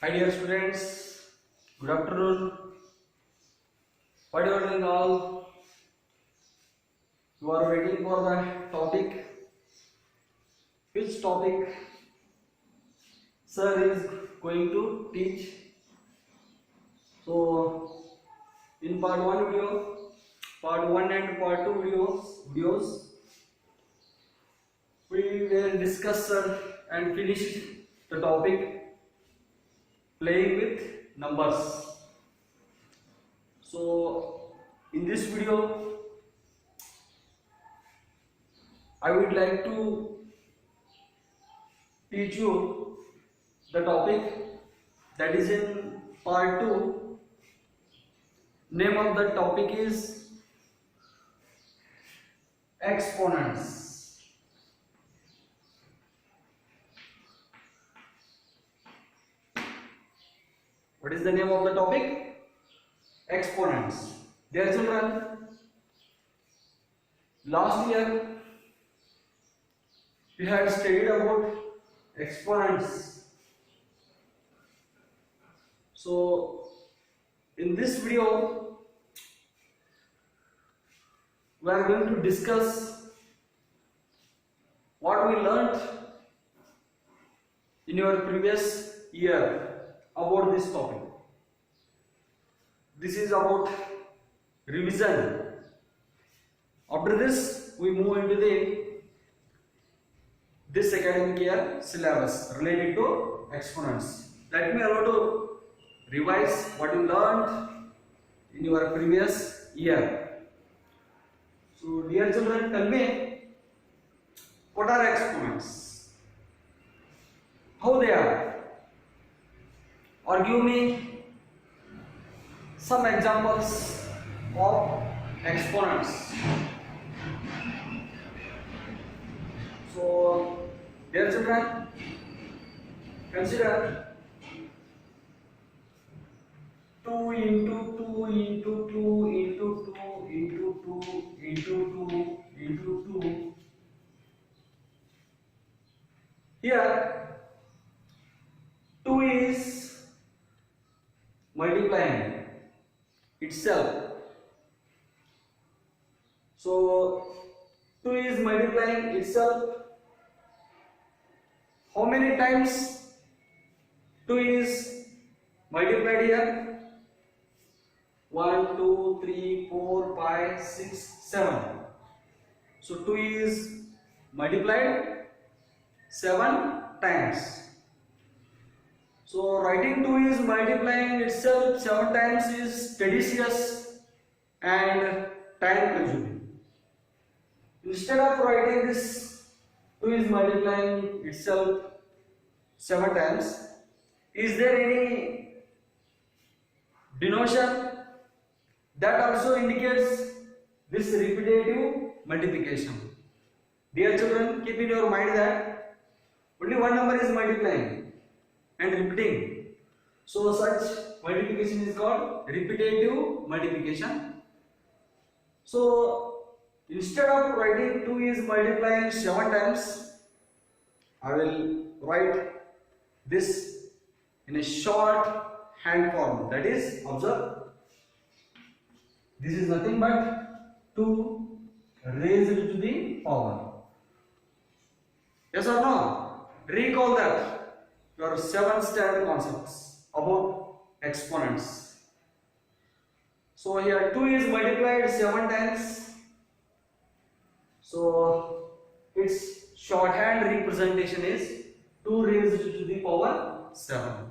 Hi dear students, good afternoon. What you are doing all? You are waiting for the topic. Which topic sir is going to teach? So in part 1 video, part 1 and part 2 videos we will discuss and finish the topic playing with numbers. So in this video I would like to teach you the topic that is in part 2. Name of the topic is exponents. What is the name of the topic? Exponents. Dear children, last year we had studied about exponents. So in this video we are going to discuss what we learnt in your previous year about this topic. This is about revision. After this we move into this academic year syllabus related to exponents. Let me allow to revise what you learned in your previous year. So dear children, tell me, what are exponents? How they are? Or give me some examples of exponents. So dear children, consider 2 into 2 into 2 into 2 into 2 into 2 into 2. Here 2 is multiplying itself. So 2 is multiplying itself. How many times 2 is multiplied here? 1, 2, 3, 4, 5, 6, 7. So 2 is multiplied 7 times. So writing 2 is multiplying itself 7 times is tedious and time consuming. Instead of writing this 2 is multiplying itself 7 times, is there any denotation that also indicates this repetitive multiplication? Dear children, keep in your mind that only one number is multiplying and repeating. So such multiplication is called repetitive multiplication. So instead of writing 2 is multiplying 7 times, I will write this in a short hand form. That is, observe, this is nothing but 2 raised to the power. Yes or no? Recall that your 7th standard concepts about exponents. So here 2 is multiplied 7 times. So its shorthand representation is 2 raised to the power 7.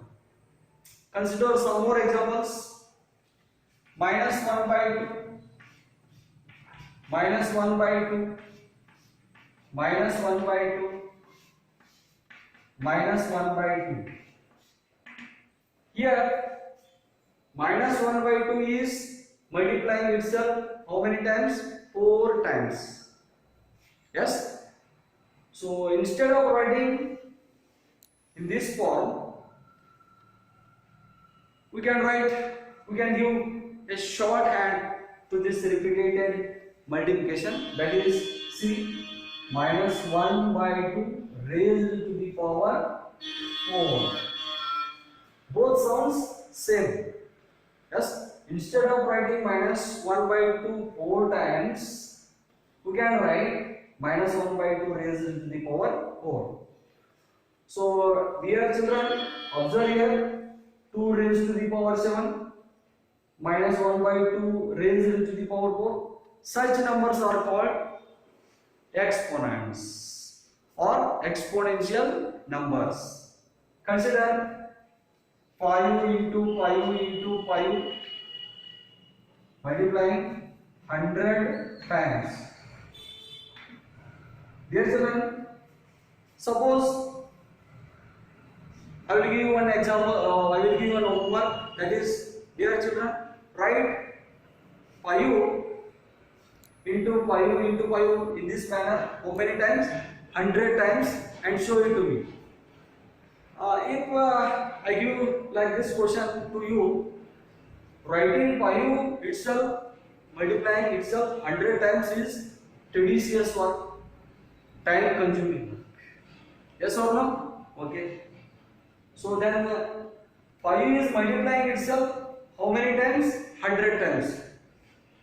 Consider some more examples. Minus 1 by 2, minus 1 by 2, minus 1 by 2, minus 1 by 2. Here minus 1 by 2 is multiplying itself how many times? 4 times. Yes? So instead of writing in this form, we can give a shorthand to this repeated multiplication, that is C minus 1 by 2 raised to the power 4 Both sounds same. Yes, instead of writing minus 1 by 2 4 times, we can write minus 1 by 2 raised to the power 4. So, dear children, observe here 2 raised to the power 7 minus 1 by 2 raised to the power 4. Such numbers are called exponents or exponential numbers. Consider 5 into 5 into 5 multiplying 100 times. Dear children, suppose I will give you one example, I will give you an homework, that is, dear children, write 5 into 5 into 5 in this manner, how many times? 100 times, and show it to me. If I give like this question to you, writing 5 itself, multiplying itself 100 times is tedious work, time consuming work. Yes or no? Okay. So then 5 is multiplying itself how many times? 100 times.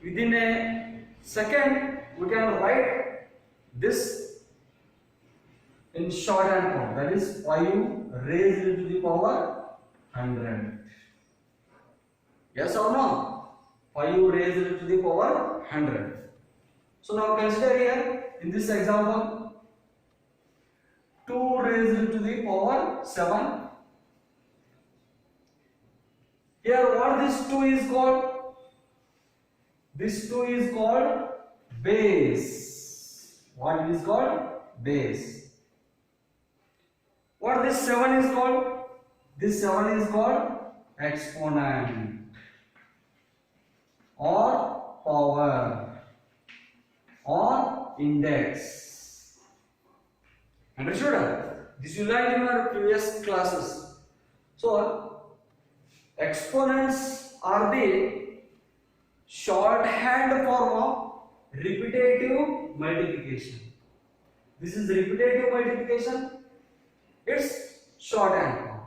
Within a second we can write this in shorthand form, that is 5 raised to the power 100. Yes or no? 5 raised to the power 100. So now consider here in this example 2 raised to the power 7. Here what this 2 is called? This 2 is called base. What is called? Base. What this 7 is called? This 7 is called exponent or power or index. Understood? This you learned in your previous classes. So, exponents are the shorthand form of repetitive multiplication. This is repetitive multiplication. It's shorthand form.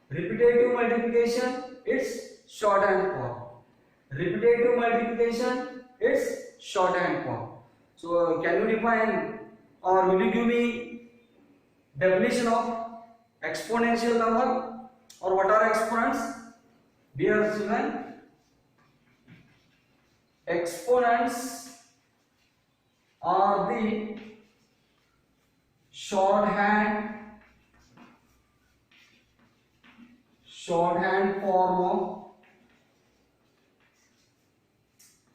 Repetitive multiplication, it's shorthand form. Repetitive multiplication, it's shorthand form. So, can you define or will you give me definition of exponential number or what are exponents? Dear children, exponents are the shorthand form of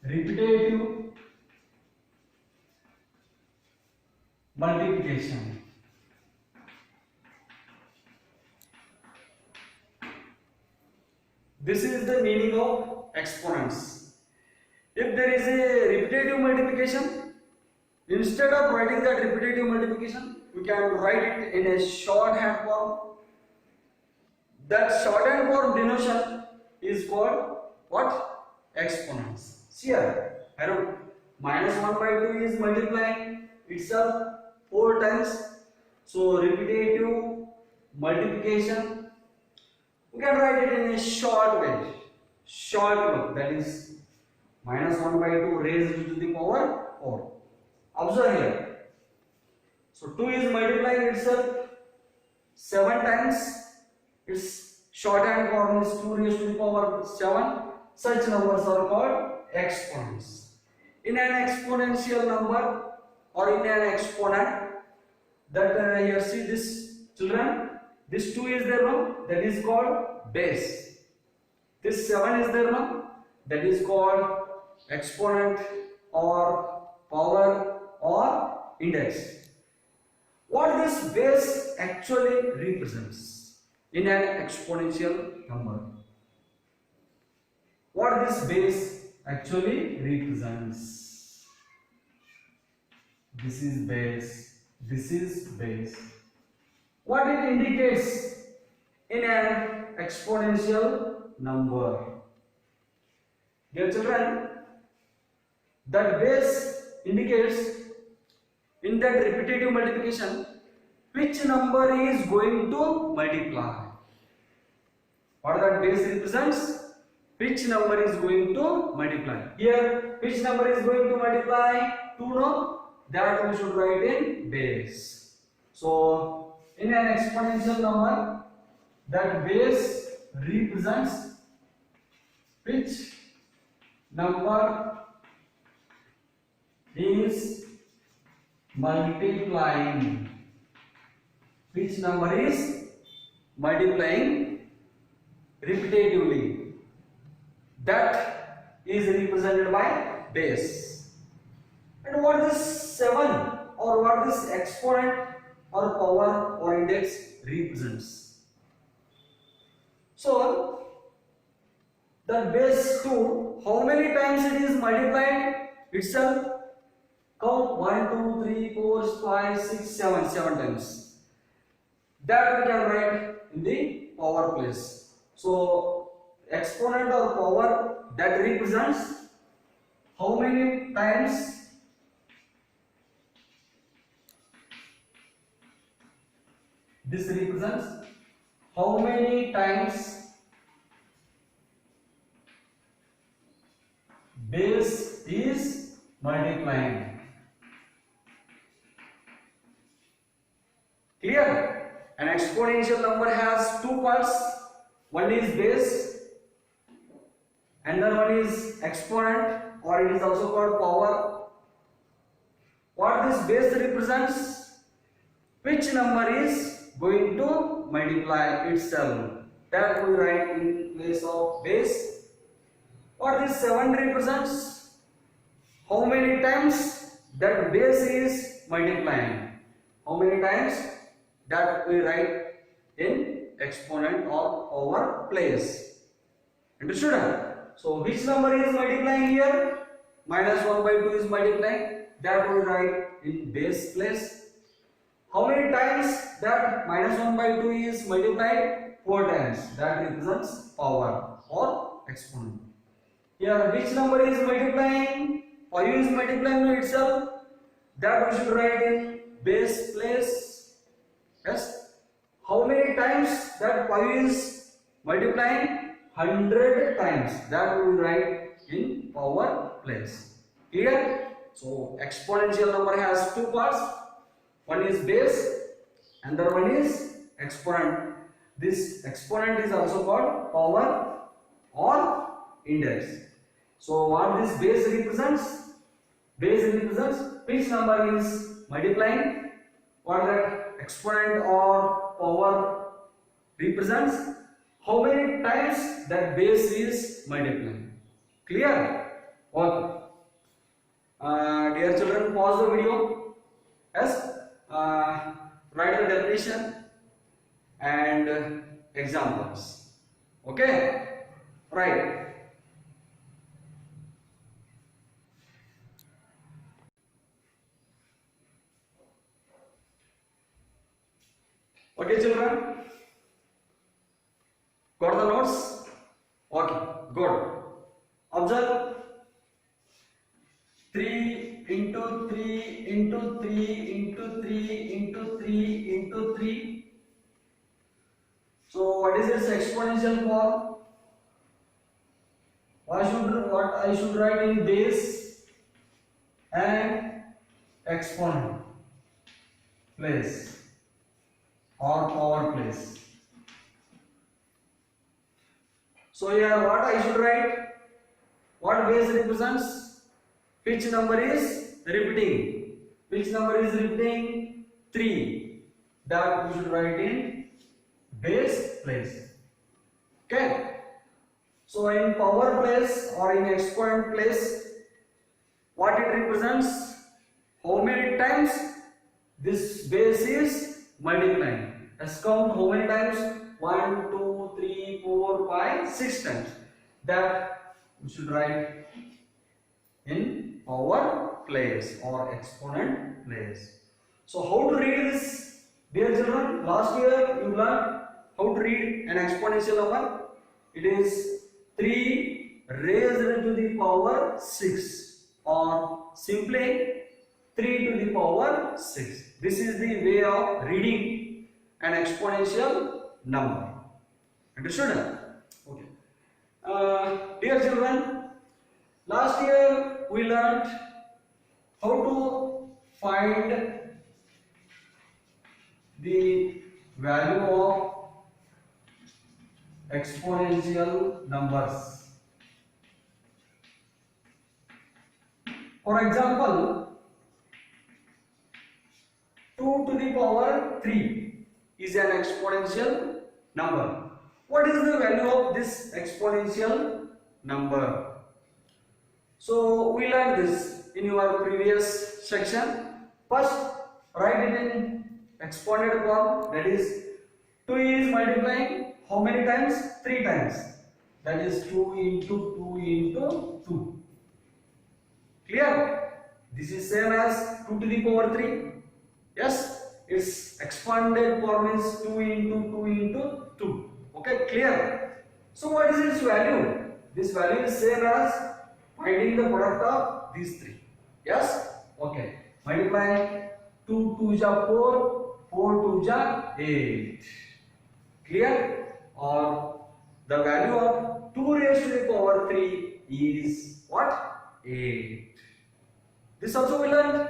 repetitive multiplication. This is the meaning of exponents. If there is a repetitive multiplication, instead of writing that repetitive multiplication, we can write it in a shorthand form. That shorthand form denotation is called what? Exponents. See here, I wrote minus 1 by 2 is multiplying itself 4 times. So repetitive multiplication, we can write it in a short way. That is minus 1 by 2 raised to the power 4. Observe here. So 2 is multiplying itself 7 times. Its shorthand form is 2 raised to the power 7. Such numbers are called exponents. In an exponential number or in an exponent, that here see this children, this 2 is there now, that is called base. This 7 is there now, that is called exponent or power or index. What this base actually represents in an exponential number? What this base actually represents? This is base, this is base. What it indicates in an exponential number? Dear children, that base indicates in that repetitive multiplication which number is going to multiply. What that base represents? Which number is going to multiply? Here, which number is going to multiply? 2, no? That we should write in base. So, in an exponential number, that base represents which number is multiplying. Which number is multiplying repetitively? That is represented by base. And what is 7 or what is exponent or power or index represents? So, the base 2, how many times it is multiplied itself? Count 1, 2, 3, 4, 5, 6, 7, 7 times. That we can write in the power place. So, exponent or power that represents how many times this represents how many times base is multiplying. Clear? An exponential number has two parts. One is base, another one is exponent, or it is also called power. What this base represents? Which number is going to multiply itself? That we write in place of base. What this 7 represents? How many times that base is multiplying? How many times? That we write in exponent or power place. Understood? So which number is multiplying here? Minus 1 by 2 is multiplying. That we write in base place. How many times that minus 1 by 2 is multiplied? 4 times. That represents power or exponent. Here which number is multiplying? 5 is multiplying itself. That we should write in base place. Yes. How many times that 5 is multiplying? 100 times. That we will write in power place. Clear? So exponential number has two parts. One is base, another one is exponent. This exponent is also called power or index. So what this base represents? Base represents which number is multiplying. What that exponent or power represents? How many times that base is multiplying. Clear? Okay. Dear children, pause the video. Yes. Write the definition and examples. Okay. Right. Okay, children. Got the notes? Okay, good. Observe 3 into 3 into 3 into 3 into 3 into 3. So what is its exponential form? What I should write in base and exponent place or power place. So here what I should write? What base represents? Which number is repeating? Which number is repeating? 3. That we should write in base place. Okay. So in power place or in exponent place, what it represents? How many times this base is multiplying? Let's count how many times? 1, 2, 3, 4, 5, 6 times. That we should write in power place or exponent place. So how to read this, dear children? Last year you learned how to read an exponential number. It is 3 raised to the power 6 or simply 3 to the power 6. This is the way of reading an exponential number. Understood? Dear children, last year we learned how to find the value of exponential numbers. For example, 2 to the power 3 is an exponential number. What is the value of this exponential number? So we learned this in your previous section. First, write it in exponent form, that is 2 is multiplying how many times? 3 times. That is 2 into 2 into 2. Clear? This is same as 2 to the power 3. Yes, its expanded form is 2 into 2 into 2. Okay, clear? So what is its value? This value is same as finding the product of these three. Yes? Okay. Multiply 2 2 ja 4, 4 2 ja 8. Clear? Or the value of 2 raised to the power 3 is what? 8. This also we learned.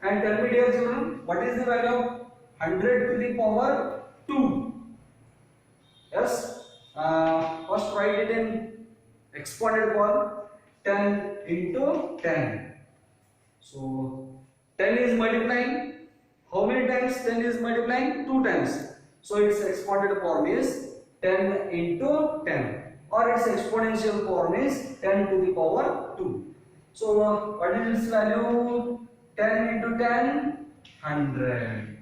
And tell me, dear children, what is the value of 100 to the power 2? Yes? First write it in exponent form. 10 into 10. So 10 is multiplying. How many times 10 is multiplying? 2 times. So its exponent form is 10 into 10. Or its exponential form is 10 to the power 2. So what is its value? 10 into 10, 100.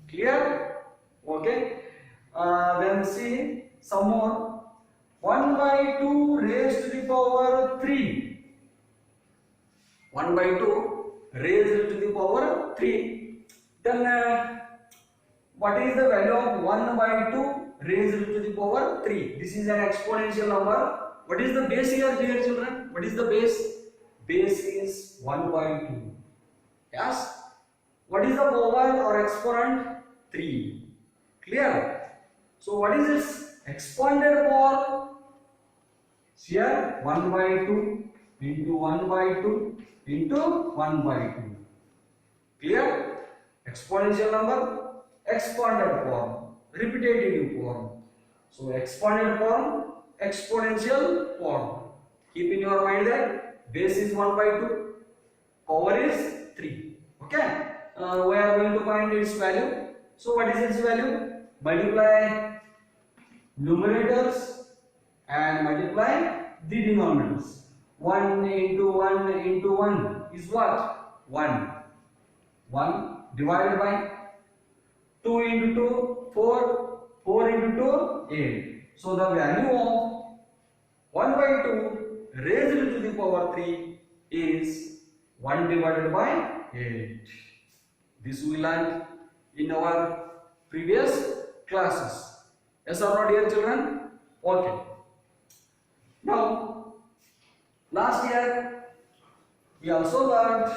Clear? Okay. Then see some more. 1 by 2 raised to the power 3. 1 by 2 raised to the power 3. Then what is the value of 1 by 2 raised to the power 3? This is an exponential number. What is the base here, dear children? What is the base? Base is 1 by 2. Yes? What is the power or exponent? 3. Clear? So what is its expanded form? Here 1 by 2 into 1 by 2 into 1 by 2. Clear? Exponential number, expanded form, repetitive form. So expanded form, exponential form. Keep in your mind that base is 1 by 2, power is 3. Okay? We are going to find its value. So what is its value? Multiply numerators and multiply the denominators. 1 into 1 into 1 is what? 1. 1 divided by 2 into 2, 4. 4 into 2, 8. So the value of 1 by 2 raised to the power 3 is 1 divided by 8. This we learned in our previous classes. Yes or no, dear children? Okay. Now, last year we also learned